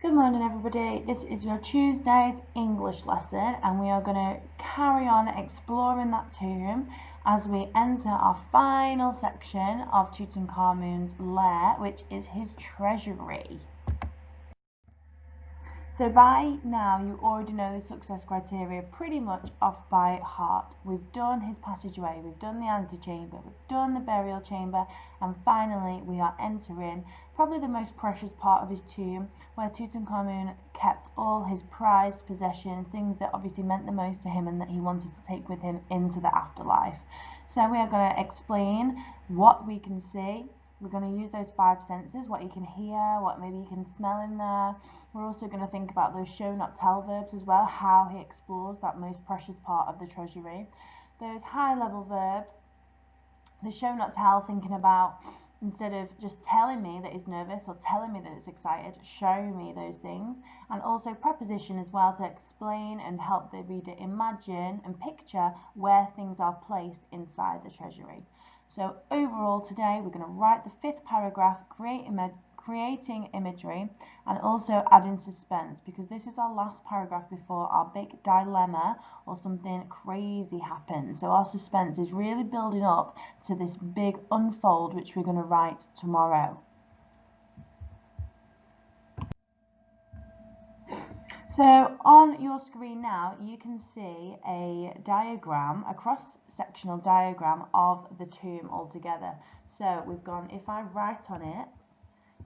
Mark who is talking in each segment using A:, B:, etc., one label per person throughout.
A: Good morning everybody, this is your Tuesday's English lesson and we are going to carry on exploring that tomb as we enter our final section of Tutankhamun's lair, which is his treasury. So by now you already know the success criteria pretty much off by heart. We've done his passageway, we've done the antechamber, we've done the burial chamber, and finally we are entering probably the most precious part of his tomb, where Tutankhamun kept all his prized possessions, things that obviously meant the most to him and that he wanted to take with him into the afterlife. So we are going to explain what we can see. We're going to use those five senses, what you can hear, what maybe you can smell in there. We're also going to think about those show not tell verbs as well, how he explores that most precious part of the treasury. Those high level verbs, the show not tell, thinking about instead of just telling me that he's nervous or telling me that he's excited, show me those things. And also preposition as well, to explain and help the reader imagine and picture where things are placed inside the treasury. So overall today we're going to write the fifth paragraph, creating imagery, and also adding suspense, because this is our last paragraph before our big dilemma or something crazy happens. So our suspense is really building up to this big unfold which we're going to write tomorrow. So on your screen now you can see a diagram, a cross-sectional diagram of the tomb altogether. So we've gone, if I write on it,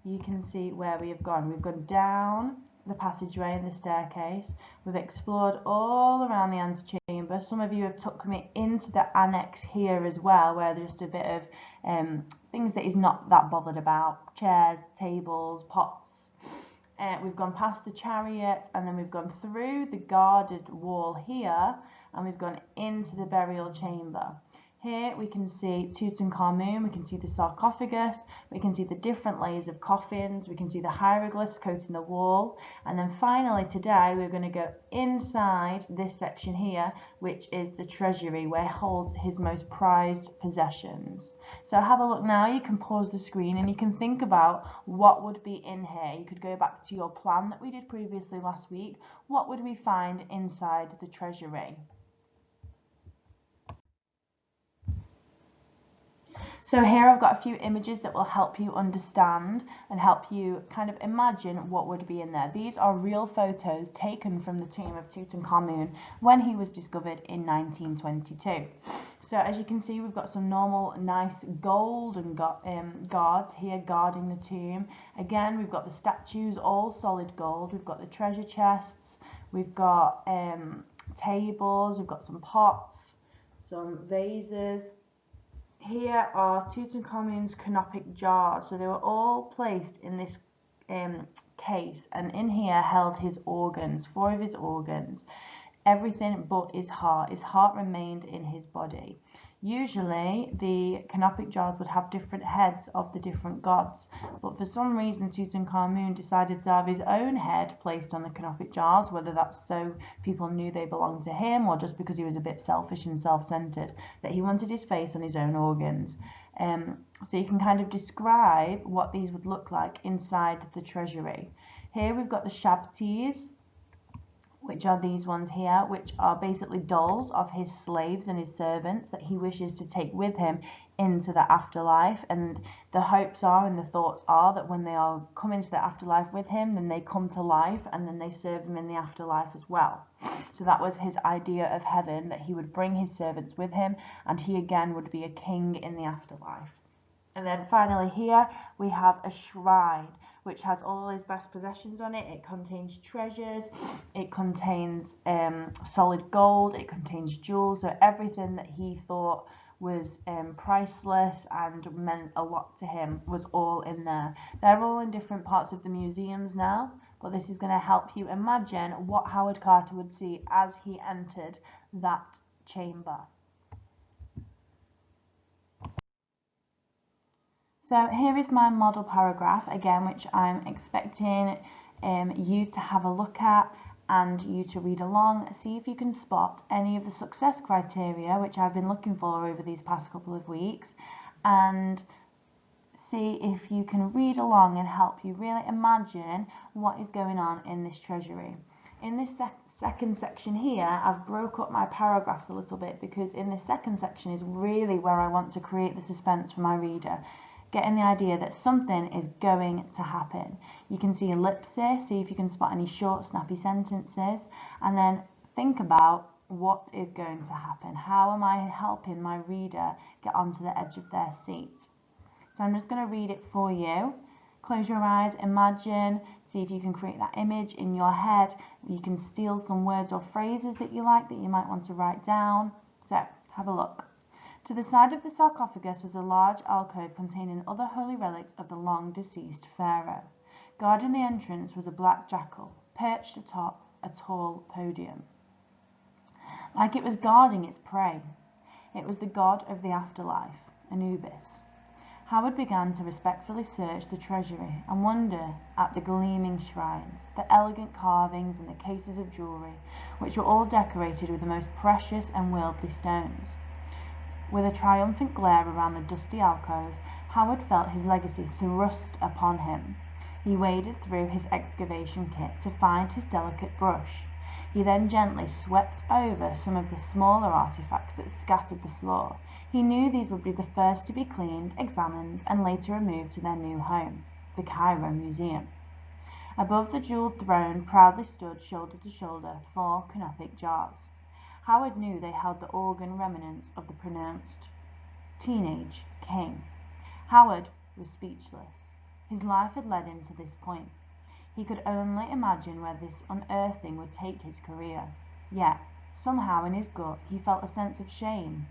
A: you can see where we have gone. We've gone down the passageway and the staircase. We've explored all around the antechamber. Some of you have took me into the annex here as well, where there's just a bit of things that he's not that bothered about. Chairs, tables, pots. We've gone past the chariot, and then we've gone through the guarded wall here, and we've gone into the burial chamber. Here we can see Tutankhamun, we can see the sarcophagus, we can see the different layers of coffins, we can see the hieroglyphs coating the wall, and then finally today we're going to go inside this section here, which is the treasury, where he holds his most prized possessions. So have a look now. You can pause the screen and you can think about what would be in here. You could go back to your plan that we did previously last week. What would we find inside the treasury? So here I've got a few images that will help you understand and help you kind of imagine what would be in there. These are real photos taken from the tomb of Tutankhamun when he was discovered in 1922. So as you can see, we've got some normal nice golden guards here guarding the tomb. Again, we've got the statues, all solid gold. We've got the treasure chests. We've got tables. We've got some pots, some vases. Here are Tutankhamun's canopic jars. So they were all placed in this case, and in here held his organs, 4 of his organs. Everything but his heart. His heart remained in his body. Usually the canopic jars would have different heads of the different gods, but for some reason Tutankhamun decided to have his own head placed on the canopic jars, whether that's so people knew they belonged to him or just because he was a bit selfish and self-centered, that he wanted his face on his own organs. So you can kind of describe what these would look like inside the treasury. Here we've got the shabtis, which are these ones here, which are basically dolls of his slaves and his servants that he wishes to take with him into the afterlife. And the hopes are and the thoughts are that when they are come into the afterlife with him, then they come to life and then they serve him in the afterlife as well. So that was his idea of heaven, that he would bring his servants with him and he again would be a king in the afterlife. And then finally here we have a shrine, which has all his best possessions on it. It contains treasures, it contains solid gold, it contains jewels, so everything that he thought was priceless and meant a lot to him was all in there. They're all in different parts of the museums now, but this is going to help you imagine what Howard Carter would see as he entered that chamber. So here is my model paragraph again, which I'm expecting you to have a look at and you to read along. See if you can spot any of the success criteria which I've been looking for over these past couple of weeks, and see if you can read along and help you really imagine what is going on in this treasury. In this second section here, I've broke up my paragraphs a little bit because in this second section is really where I want to create the suspense for my reader, getting the idea that something is going to happen. You can see ellipsis, see if you can spot any short, snappy sentences, and then think about what is going to happen. How am I helping my reader get onto the edge of their seat? So I'm just going to read it for you. Close your eyes, imagine, see if you can create that image in your head. You can steal some words or phrases that you like that you might want to write down. So have a look. To the side of the sarcophagus was a large alcove containing other holy relics of the long deceased pharaoh. Guarding the entrance was a black jackal, perched atop a tall podium. Like it was guarding its prey. It was the god of the afterlife, Anubis. Howard began to respectfully search the treasury and wonder at the gleaming shrines, the elegant carvings and the cases of jewellery, which were all decorated with the most precious and worldly stones. With a triumphant glare around the dusty alcove, Howard felt his legacy thrust upon him. He waded through his excavation kit to find his delicate brush. He then gently swept over some of the smaller artifacts that scattered the floor. He knew these would be the first to be cleaned, examined, and later removed to their new home, the Cairo Museum. Above the jeweled throne proudly stood, shoulder to shoulder, 4 canopic jars. Howard knew they held the organ remnants of the pronounced teenage king. Howard was speechless. His life had led him to this point. He could only imagine where this unearthing would take his career. Yet, somehow in his gut, he felt a sense of shame.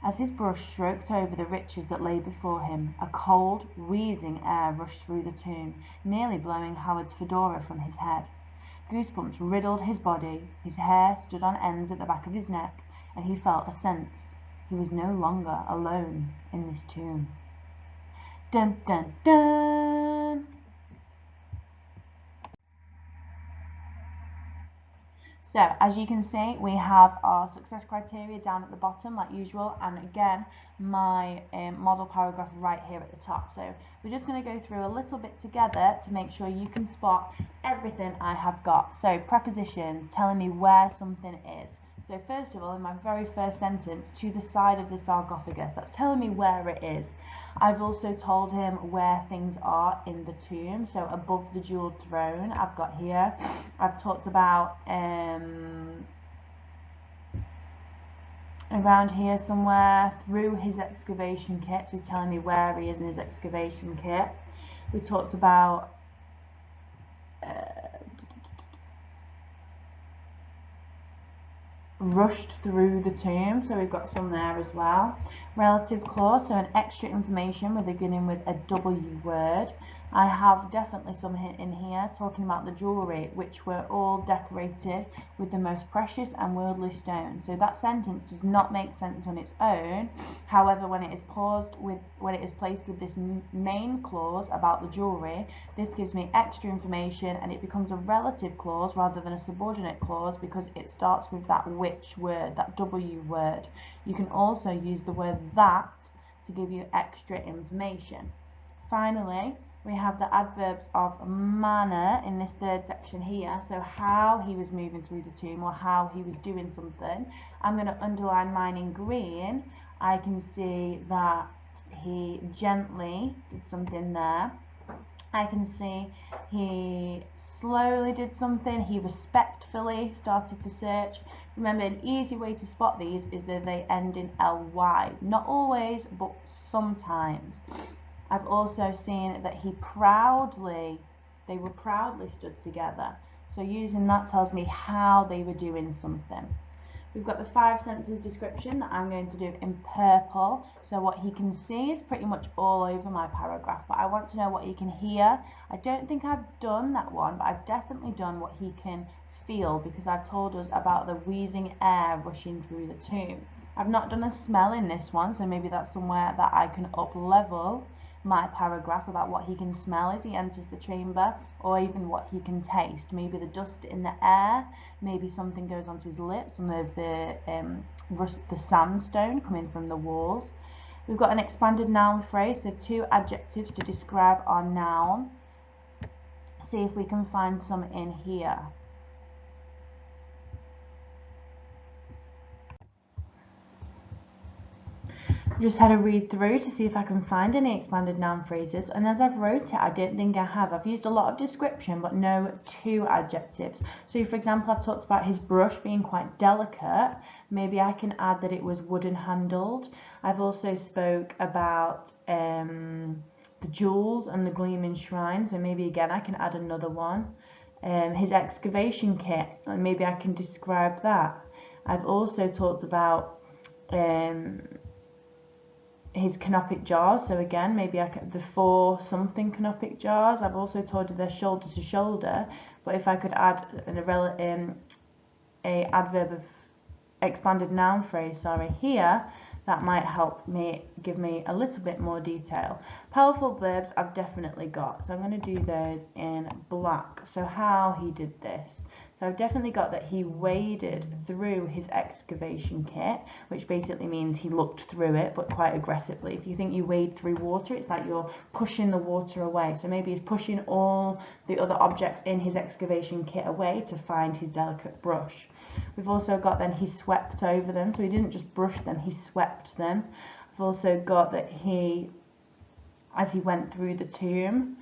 A: As his brush stroked over the riches that lay before him, a cold, wheezing air rushed through the tomb, nearly blowing Howard's fedora from his head. Goosebumps riddled his body, his hair stood on ends at the back of his neck, and he felt a sense he was no longer alone in this tomb. Dun dun dun! So, as you can see, we have our success criteria down at the bottom, like usual, and again, my model paragraph right here at the top. So, we're just going to go through a little bit together to make sure you can spot everything I have got. So, prepositions telling me where something is. So, first of all, in my very first sentence, to the side of the sarcophagus, that's telling me where it is. I've also told him where things are in the tomb, so above the jeweled throne I've got here. I've talked about around here somewhere, through his excavation kit, so he's telling me where he is in his excavation kit. We talked about rushed through the tomb, so we've got some there as well. Relative clause, so an extra information with beginning with a W word. I have definitely some hint in here talking about the jewellery, which were all decorated with the most precious and worldly stones. So that sentence does not make sense on its own. However, when it is placed with this main clause about the jewellery, this gives me extra information, and it becomes a relative clause rather than a subordinate clause because it starts with that which word, that W word. You can also use the word that to give you extra information. Finally, we have the adverbs of manner in this third section here, so how he was moving through the tomb or how he was doing something. I'm going to underline mine in green. I can see that he gently did something there. I can see he slowly did something, he respectfully started to search. Remember, an easy way to spot these is that they end in ly. Not always, but sometimes. I've also seen that they were proudly stood together. So using that tells me how they were doing something. We've got the 5 senses description that I'm going to do in purple. So what he can see is pretty much all over my paragraph, but I want to know what he can hear. I don't think I've done that one, but I've definitely done what he can feel because I've told us about the wheezing air rushing through the tomb. I've not done a smell in this one, so maybe that's somewhere that I can up-level my paragraph about what he can smell as he enters the chamber, or even what he can taste. Maybe the dust in the air, maybe something goes onto his lips, some of the sandstone coming from the walls. We've got an expanded noun phrase, so 2 adjectives to describe our noun. See if we can find some in here. Just had a read through to see if I can find any expanded noun phrases, and as I've wrote it, I don't think I have. I've used a lot of description but no 2 adjectives. So for example, I've talked about his brush being quite delicate. Maybe I can add that it was wooden handled. I've also spoke about the jewels and the gleaming shrine, so maybe again I can add another one. His excavation kit, maybe I can describe that. I've also talked about his canopic jars, so again maybe I could, the 4 something canopic jars. I've also told you they're shoulder to shoulder, but if I could add a adverb of expanded noun phrase, here, that might help me, give me a little bit more detail. Powerful verbs I've definitely got, so I'm going to do those in black. So how he did this. So I've definitely got that he waded through his excavation kit, which basically means he looked through it, but quite aggressively. If you think you wade through water, it's like you're pushing the water away. So maybe he's pushing all the other objects in his excavation kit away to find his delicate brush. We've also got then he swept over them, so he didn't just brush them, he swept them. I've also got that he, as he went through the tomb,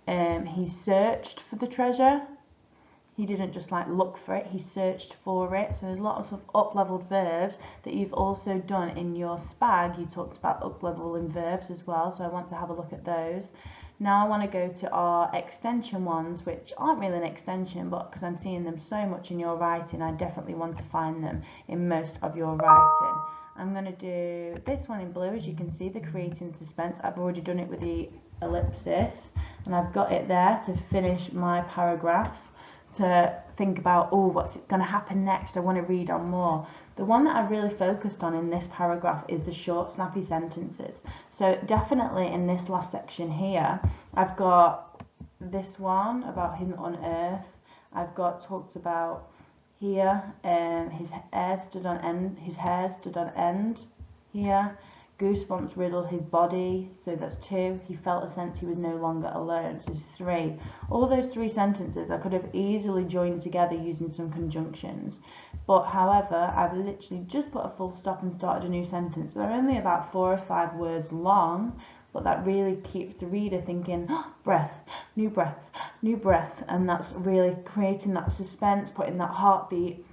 A: he searched for the treasure. He didn't just like look for it, he searched for it. So there's lots of up-leveled verbs that you've also done in your SPAG. You talked about up-leveling verbs as well, so I want to have a look at those. Now I want to go to our extension ones, which aren't really an extension, but because I'm seeing them so much in your writing, I definitely want to find them in most of your writing. I'm going to do this one in blue, as you can see, the creating suspense. I've already done it with the ellipsis, and I've got it there to finish my paragraph, to think about, oh, what's going to happen next? I want to read on more. The one that I've really focused on in this paragraph is the short, snappy sentences. So definitely in this last section here, I've got this one about him on earth. I've got talked about here, his hair stood on end here. Goosebumps riddled his body, so that's 2. He felt a sense he was no longer alone, so it's 3. All those 3 sentences I could have easily joined together using some conjunctions, but however I've literally just put a full stop and started a new sentence. So they're only about 4 or 5 words long, but that really keeps the reader thinking, oh, breath, new breath, new breath, and that's really creating that suspense, putting that heartbeat,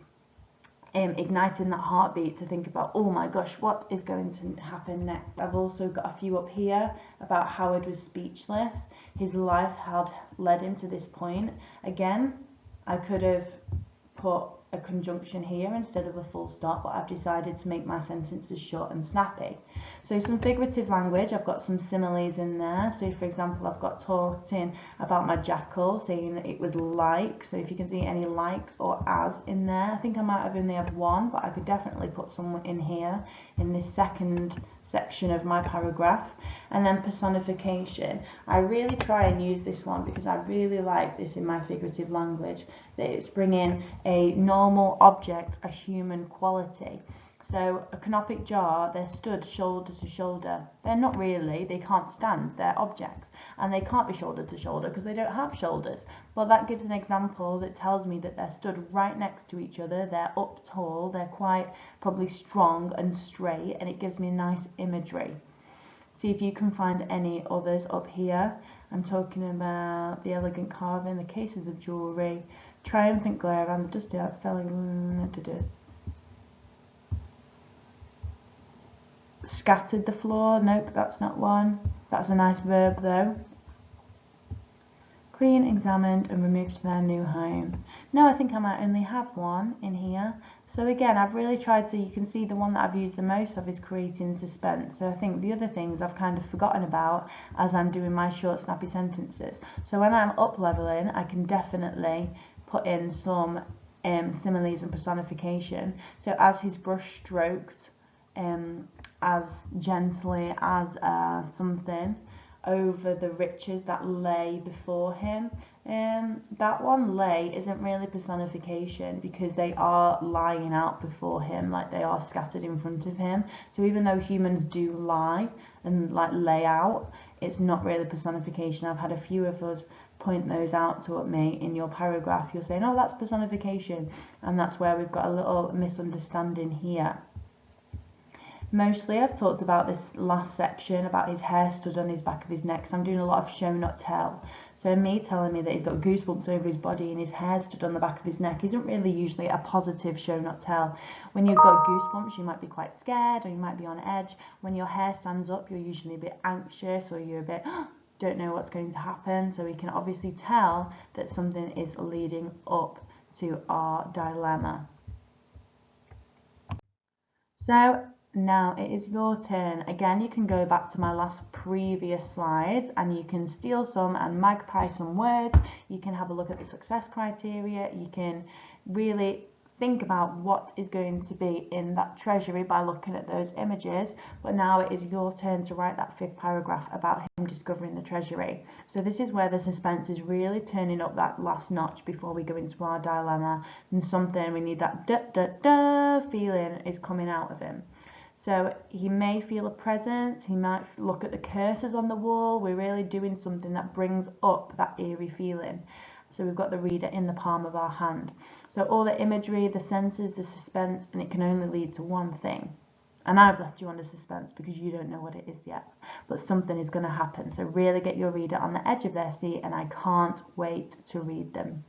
A: igniting that heartbeat to think about, oh my gosh, what is going to happen next. I've also got a few up here about Howard was speechless. His life had led him to this point. Again, I could have put a conjunction here instead of a full stop, but I've decided to make my sentences short and snappy. So some figurative language, I've got some similes in there. So for example, I've got talking about my jackal, saying that it was like. So if you can see any likes or as in there, I think I might have only had 1, but I could definitely put some in here in this second section of my paragraph. And then personification, I really try and use this one because I really like this in my figurative language, that it's bringing a normal object, a human quality. So a canopic jar, they're stood shoulder to shoulder. They're not really, they can't stand, they're objects. And they can't be shoulder to shoulder because they don't have shoulders. Well, that gives an example that tells me that they're stood right next to each other, they're up tall, they're quite probably strong and straight, and it gives me nice imagery. See if you can find any others up here. I'm talking about the elegant carving, the cases of jewellery, triumphant glare around the dusty out felling, scattered the floor. Nope, that's not one. That's a nice verb though. Clean, examined and removed to their new home. No, I think I might only have 1 in here. So again, I've really tried to, you can see the one that I've used the most of is creating suspense. So I think the other things I've kind of forgotten about as I'm doing my short, snappy sentences. So when I'm up leveling, I can definitely put in some similes and personification. So as his brush stroked, as gently as something, over the riches that lay before him. That one, lay, isn't really personification because they are lying out before him, like they are scattered in front of him. So even though humans do lie and like lay out, it's not really personification. I've had a few of us point those out to me in your paragraph. You're saying, oh, that's personification, and that's where we've got a little misunderstanding here. Mostly I've talked about this last section about his hair stood on his back of his neck. So I'm doing a lot of show not tell. So me telling me that he's got goosebumps over his body and his hair stood on the back of his neck isn't really usually a positive show not tell. When you've got goosebumps, you might be quite scared or you might be on edge. When your hair stands up, you're usually a bit anxious or you're a bit don't know what's going to happen. So we can obviously tell that something is leading up to our dilemma. So now it is your turn. Again, you can go back to my previous slides and you can steal some and magpie some words. You can have a look at the success criteria. You can really think about what is going to be in that treasury by looking at those images. But now it is your turn to write that 5th paragraph about him discovering the treasury. So this is where the suspense is really turning up that last notch before we go into our dilemma, and something we need that da da da feeling is coming out of him. So he may feel a presence, he might look at the cursors on the wall. We're really doing something that brings up that eerie feeling. So we've got the reader in the palm of our hand. So all the imagery, the senses, the suspense, and it can only lead to one thing. And I've left you under suspense because you don't know what it is yet. But something is going to happen. So really get your reader on the edge of their seat, and I can't wait to read them.